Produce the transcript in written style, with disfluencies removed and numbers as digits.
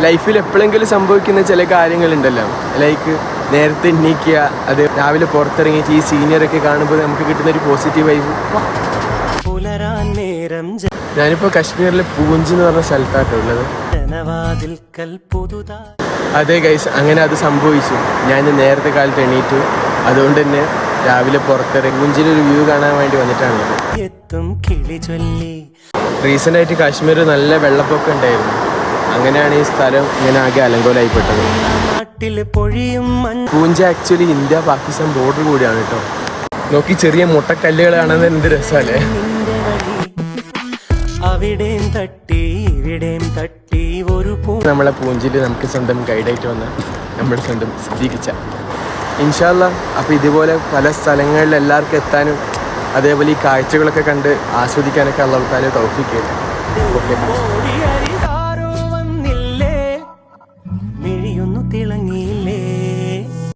ലൈഫിൽ എപ്പോഴെങ്കിലും സംഭവിക്കുന്ന ചില കാര്യങ്ങളുണ്ടല്ലോ, ലൈക്ക് നേരത്തെ എണീക്കുക, അത് രാവിലെ പുറത്തിറങ്ങിയിട്ട് ഈ സീനിയറൊക്കെ കാണുമ്പോൾ നമുക്ക് കിട്ടുന്ന ഒരു പോസിറ്റീവ് വൈബ്. ഞാനിപ്പോൾ കാശ്മീരിലെ പൂഞ്ച് എന്ന് പറഞ്ഞ സ്ഥലത്താട്ടോ ഉള്ളത്. അതെ ഗൈസ്, അങ്ങനെ അത് സംഭവിച്ചു. ഞാൻ നേരത്തെ കാലത്ത് എണീറ്റു, അതുകൊണ്ട് തന്നെ രാവിലെ പുറത്തിറങ്ങി പൂഞ്ചിലൊരു വ്യൂ കാണാൻ വേണ്ടി വന്നിട്ടാണ്. റീസെൻ്റ് ആയിട്ട് കാശ്മീർ നല്ല വെള്ളപ്പൊക്കം ഉണ്ടായിരുന്നു. അങ്ങനെയാണ് ഈ സ്ഥലം ഇങ്ങനെ ആകെ അലങ്കോലമായിപ്പെട്ടത്. പൂഞ്ച ആക്ച്വലി ഇന്ത്യ പാകിസ്ഥാൻ ബോർഡർ കൂടിയാണ് കേട്ടോ. നോക്കി ചെറിയ മുട്ടക്കല്ലുകൾ കാണാൻ എന്ത് രസമല്ലേ. നമ്മളെ പൂഞ്ചിൽ നമുക്ക് സ്വന്തം ഗൈഡായിട്ട് വന്ന നമ്മുടെ സ്വന്തം സിദ്ദീഖിച്ച. ഇൻഷാ അല്ലാ അപ്പോൾ ഇതുപോലെ പല സ്ഥലങ്ങളിൽ എല്ലാവർക്കും എത്താനും അതേപോലെ ഈ കാഴ്ചകളൊക്കെ കണ്ട് ആസ്വദിക്കാനൊക്കെ അല്ലാഹു തആല തൗഫീഖ് ചെയ്യട്ടെ. ഓക്കെ.